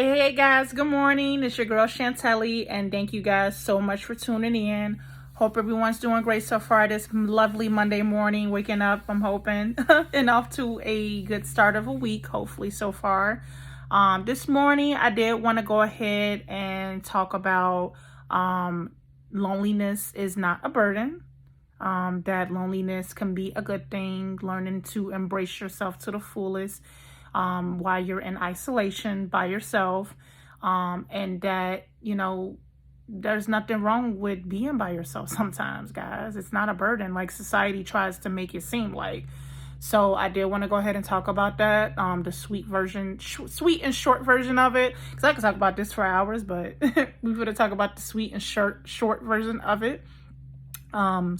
Hey guys, good morning. It's your girl Chantelli, and thank you guys so much for tuning in. Hope everyone's doing great so far this lovely Monday morning, waking up, I'm hoping, and off to a good start of a week, hopefully so far. This morning, I did want to go ahead and talk about loneliness is not a burden. That loneliness can be a good thing, learning to embrace yourself to the fullest while you're in isolation by yourself. And that, there's nothing wrong with being by yourself sometimes, guys. It's not a burden like society tries to make it seem like. So I did want to go ahead and talk about that, the sweet and short version of it, because I could talk about this for hours, but we're going to talk about the sweet and short version of it. From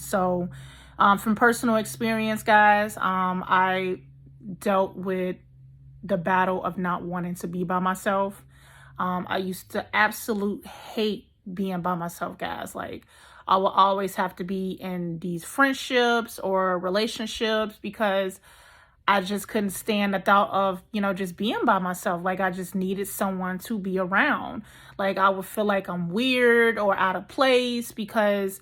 personal experience, guys, I dealt with the battle of not wanting to be by myself. I used to absolute hate being by myself, guys. Like, I will always have to be in these friendships or relationships because I just couldn't stand the thought of, just being by myself. Like, I just needed someone to be around. Like, I would feel like I'm weird or out of place because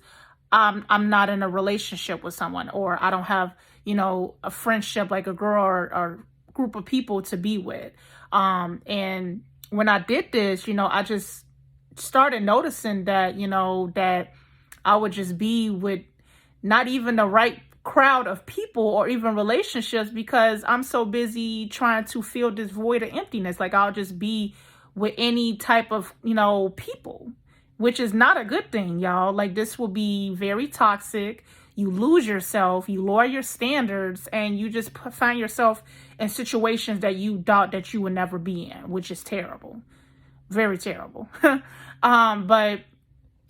I'm not in a relationship with someone, or I don't have, a friendship like a girl or group of people to be with. And when I did this, I just started noticing that, that I would just be with not even the right crowd of people or even relationships because I'm so busy trying to fill this void of emptiness. Like, I'll just be with any type of, people, which is not a good thing, y'all. Like, this will be very toxic. You lose yourself, you lower your standards, and you just find yourself in situations that you thought that you would never be in, which is terrible. Very terrible. But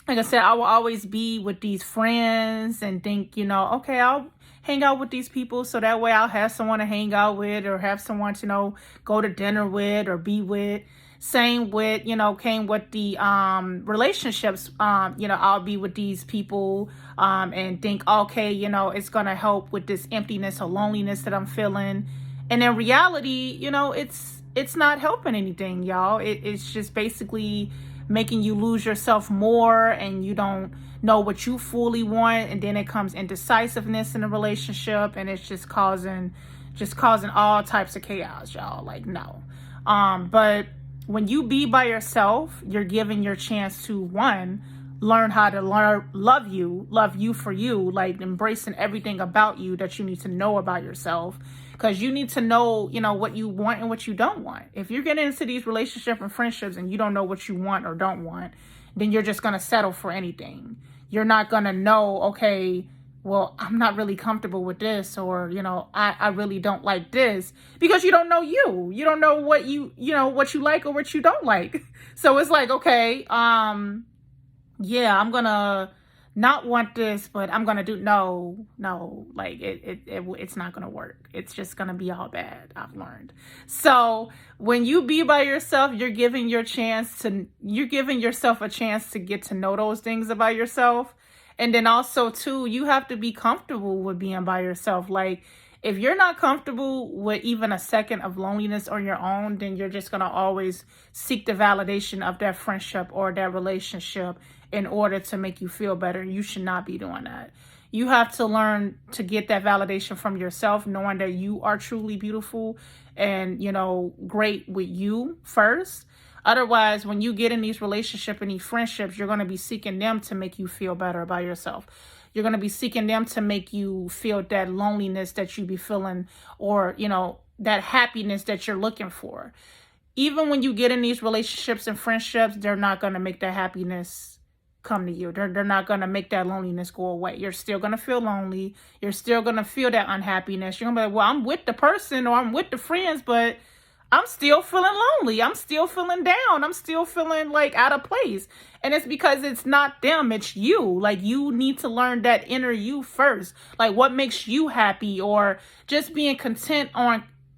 like I said, I will always be with these friends and think, okay, I'll hang out with these people so that way I'll have someone to hang out with or have someone to, go to dinner with or be with. Same with, came with the relationships. I'll be with these people and think, okay, it's going to help with this emptiness or loneliness that I'm feeling. And in reality, it's not helping anything, y'all. It's just basically making you lose yourself more, and you don't know what you fully want. And then it comes indecisiveness in a relationship, and it's just causing all types of chaos, y'all. Like, no. But when you be by yourself, you're giving your chance to, one, learn how to love you for you, like embracing everything about you that you need to know about yourself. Because you need to know, what you want and what you don't want. If you're getting into these relationships and friendships and you don't know what you want or don't want, then you're just going to settle for anything. You're not going to know, okay, well, I'm not really comfortable with this, or, I really don't like this, because you don't know you. You don't know what what you like or what you don't like. So it's like, okay, yeah, I'm going to not want this, but I'm going to do, no, like it's not going to work. It's just going to be all bad, I've learned. So when you be by yourself, you're giving yourself a chance to get to know those things about yourself. And then also too, you have to be comfortable with being by yourself. Like, if you're not comfortable with even a second of loneliness on your own, then you're just going to always seek the validation of that friendship or that relationship in order to make you feel better. You should not be doing that. You have to learn to get that validation from yourself, knowing that you are truly beautiful and, great with you first. Otherwise, when you get in these relationships and these friendships, you're going to be seeking them to make you feel better about yourself. You're going to be seeking them to make you feel that loneliness that you be feeling, or, that happiness that you're looking for. Even when you get in these relationships and friendships, they're not going to make that happiness come to you. They're not going to make that loneliness go away. You're still going to feel lonely. You're still going to feel that unhappiness. You're going to be like, well, I'm with the person or I'm with the friends, but I'm still feeling lonely. I'm still feeling down. I'm still feeling like out of place. And it's because it's not them, it's you. Like, you need to learn that inner you first. Like, what makes you happy, or just being content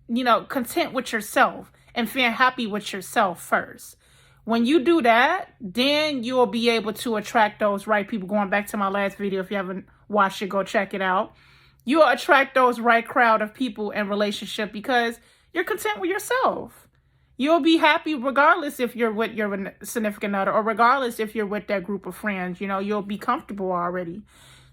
with yourself and feeling happy with yourself first. When you do that, then you'll be able to attract those right people. Going back to my last video, if you haven't watched it, go check it out. You'll attract those right crowd of people in relationship because you're content with yourself. You'll be happy regardless if you're with your significant other or regardless if you're with that group of friends. You'll be comfortable already.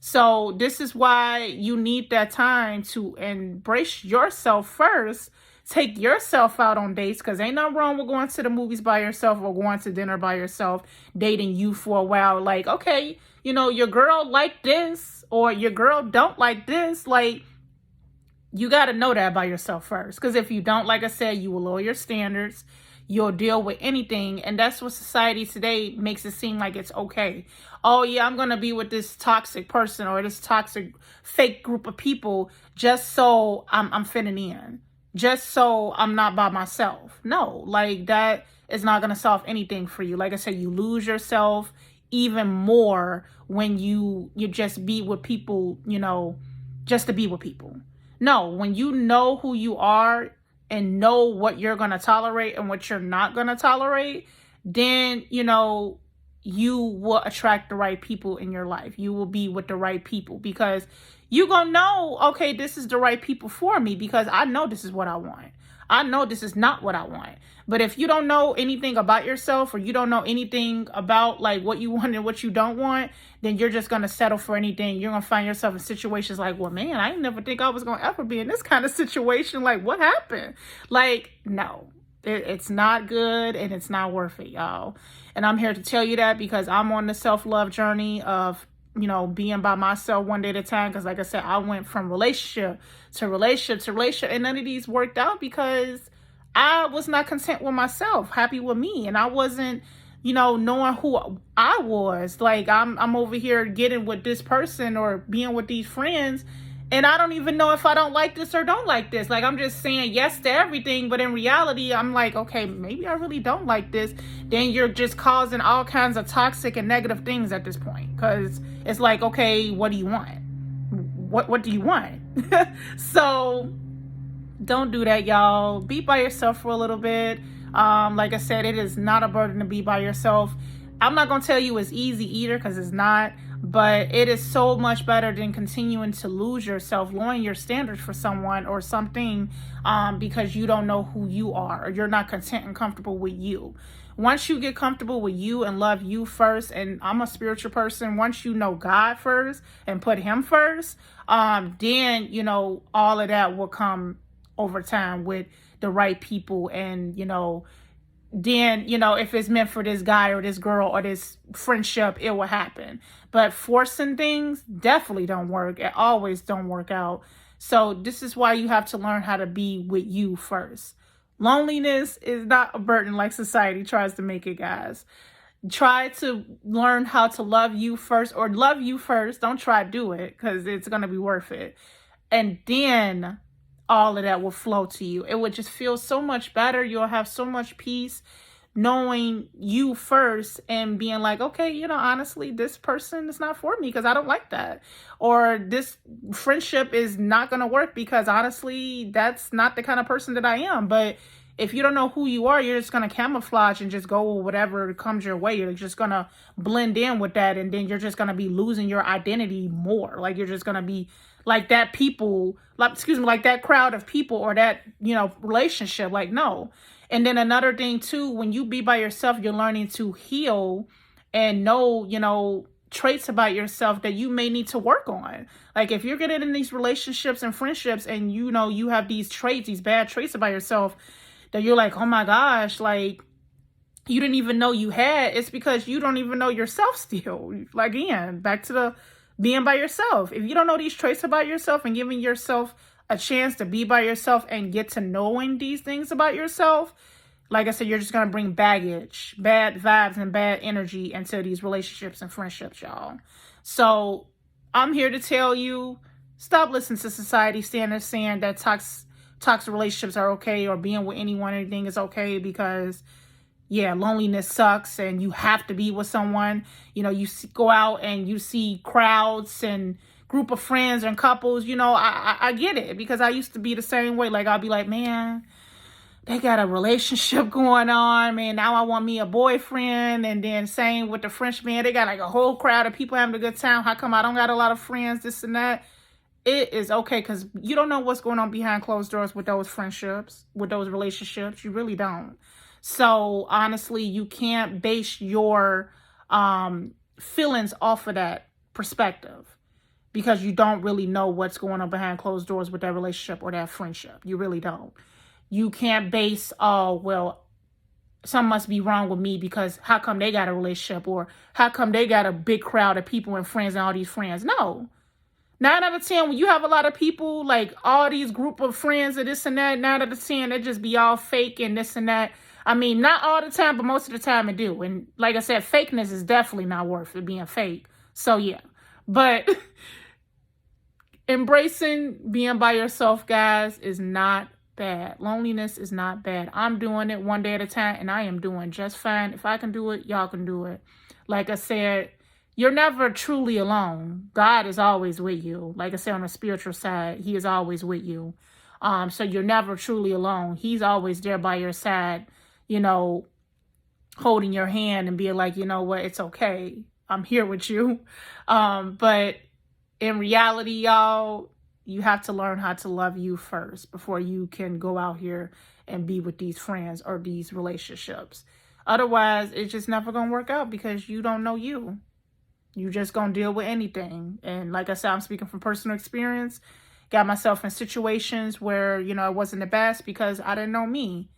So this is why you need that time to embrace yourself first. Take yourself out on dates, because ain't nothing wrong with going to the movies by yourself or going to dinner by yourself, dating you for a while. Like, okay, your girl like this or your girl don't like this. Like, you got to know that by yourself first. Because if you don't, like I said, you will lower your standards. You'll deal with anything. And that's what society today makes it seem like it's okay. Oh, yeah, I'm going to be with this toxic person or this toxic fake group of people just so I'm fitting in. Just so I'm not by myself. No, like that is not going to solve anything for you. Like I said, you lose yourself even more when you just be with people, just to be with people. No, when you know who you are and know what you're going to tolerate and what you're not going to tolerate, then, you will attract the right people in your life. You will be with the right people because you're going to know, okay, this is the right people for me because I know this is what I want. I know this is not what I want. But if you don't know anything about yourself or you don't know anything about like what you want and what you don't want, then you're just going to settle for anything. You're going to find yourself in situations like, well, man, I didn't never think I was going to ever be in this kind of situation. Like, what happened? Like, no, it's not good and it's not worth it, y'all. And I'm here to tell you that because I'm on the self-love journey of being by myself one day at a time. Because like I said, I went from relationship to relationship to relationship, and none of these worked out because I was not content with myself, happy with me. And I wasn't, knowing who I was. Like I'm over here getting with this person or being with these friends, and I don't even know if I don't like this or don't like this. Like, I'm just saying yes to everything. But in reality, I'm like, okay, maybe I really don't like this. Then you're just causing all kinds of toxic and negative things at this point. Because it's like, okay, what do you want? What do you want? So don't do that, y'all. Be by yourself for a little bit. Like I said, it is not a burden to be by yourself. I'm not going to tell you it's easy either because it's not. But it is so much better than continuing to lose yourself, lowering your standards for someone or something because you don't know who you are or you're not content and comfortable with you. Once you get comfortable with you and love you first, and I'm a spiritual person, once you know God first and put him first, then, all of that will come over time with the right people and, then, if it's meant for this guy or this girl or this friendship, it will happen. But forcing things definitely don't work. It always don't work out. So this is why you have to learn how to be with you first. Loneliness is not a burden like society tries to make it, guys. Try to learn how to love you first, or love you first. Don't try to do it because it's going to be worth it. And then all of that will flow to you. It would just feel so much better. You'll have so much peace knowing you first and being like, okay, honestly, this person is not for me because I don't like that. Or this friendship is not going to work because honestly, that's not the kind of person that I am. But if you don't know who you are, you're just going to camouflage and just go with whatever comes your way. You're just going to blend in with that. And then you're just going to be losing your identity more. Like you're just going to be like that like that crowd of people or that, relationship. Like, no. And then another thing too, when you be by yourself, you're learning to heal and know, traits about yourself that you may need to work on. Like if you're getting in these relationships and friendships and you have these traits, these bad traits about yourself that you're like, oh my gosh, like you didn't even know you had, it's because you don't even know yourself still. Like, again, back to the being by yourself. If you don't know these traits about yourself and giving yourself a chance to be by yourself and get to knowing these things about yourself, like I said, you're just going to bring baggage, bad vibes and bad energy into these relationships and friendships, y'all. So I'm here to tell you, stop listening to society standards saying that toxic relationships are okay or being with anyone, anything is okay because, yeah, loneliness sucks and you have to be with someone. You go out and you see crowds and group of friends and couples, I get it because I used to be the same way. Like, I'll be like, man, they got a relationship going on, man. Now I want me a boyfriend. And then same with the French man. They got like a whole crowd of people having a good time. How come I don't got a lot of friends, this and that? It is okay because you don't know what's going on behind closed doors with those friendships, with those relationships. You really don't. So honestly, you can't base your feelings off of that perspective, because you don't really know what's going on behind closed doors with that relationship or that friendship. You really don't. You can't base, oh, well, something must be wrong with me because how come they got a relationship, or how come they got a big crowd of people and friends and all these friends. No. 9 out of 10, when you have a lot of people, like all these group of friends and this and that, 9 out of 10, it just be all fake and this and that. I mean, not all the time, but most of the time it do. And like I said, fakeness is definitely not worth it being fake. So yeah. But embracing being by yourself, guys, is not bad. Loneliness is not bad. I'm doing it one day at a time, and I am doing just fine. If I can do it, y'all can do it. Like I said, you're never truly alone. God is always with you. Like I said, on the spiritual side, he is always with you. So you're never truly alone. He's always there by your side, you know, holding your hand and being like, you know what, it's okay. I'm here with you. But in reality, y'all, you have to learn how to love you first before you can go out here and be with these friends or these relationships. Otherwise, it's just never going to work out because you don't know you. You just going to deal with anything. And like I said, I'm speaking from personal experience. Got myself in situations where, you know, it wasn't the best because I didn't know me.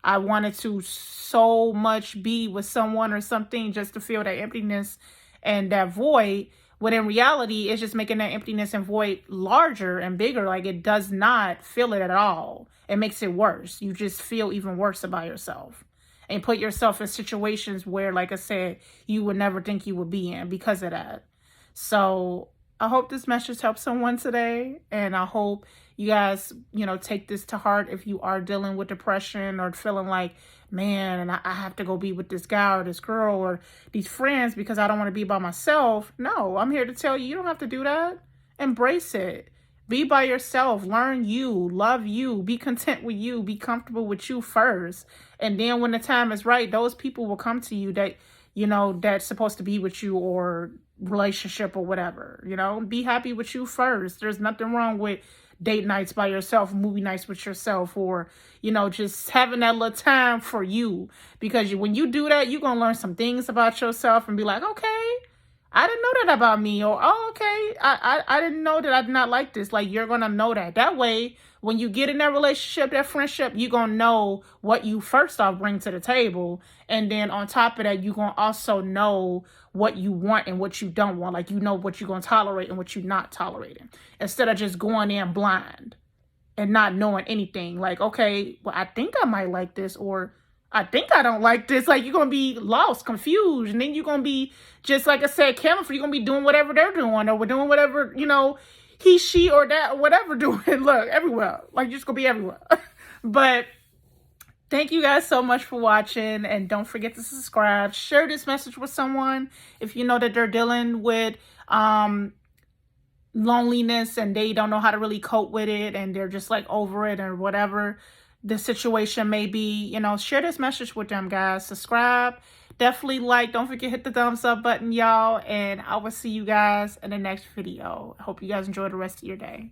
I wanted to so much be with someone or something just to feel that emptiness and that void. When in reality, it's just making that emptiness and void larger and bigger. Like, it does not fill it at all. It makes it worse. You just feel even worse about yourself. And put yourself in situations where, like I said, you would never think you would be in because of that. So I hope this message helps someone today. And I hope you guys, you know, take this to heart if you are dealing with depression or feeling like, man, and I have to go be with this guy or this girl or these friends because I don't want to be by myself. No, I'm here to tell you, you don't have to do that. Embrace it. Be by yourself. Learn you. Love you. Be content with you. Be comfortable with you first. And then when the time is right, those people will come to you that, you know, that's supposed to be with you or relationship or whatever. You know, be happy with you first. There's nothing wrong with date nights by yourself, movie nights with yourself, or, you know, just having that little time for you. Because when you do that, you're going to learn some things about yourself and be like, okay, I didn't know that about me. Or, oh, okay, I didn't know that I did not like this. Like, you're going to know that. That way, when you get in that relationship, that friendship, you're going to know what you first off bring to the table. And then on top of that, you're going to also know what you want and what you don't want. Like, you know what you're going to tolerate and what you're not tolerating. Instead of just going in blind and not knowing anything. Like, okay, well, I think I might like this, or I think I don't like this. Like, you're going to be lost, confused. And then you're going to be, just like I said, camouflage. You're going to be doing whatever they're doing, or we're doing whatever, you know, he, she, or that, or whatever doing. Look, everywhere. Like, you're just going to be everywhere. But thank you guys so much for watching. And don't forget to subscribe. Share this message with someone if you know that they're dealing with loneliness and they don't know how to really cope with it and they're just like over it or whatever the situation may be. You know, share this message with them, guys. Subscribe. Definitely like. Don't forget, hit the thumbs up button, y'all. And I will see you guys in the next video. I hope you guys enjoy the rest of your day.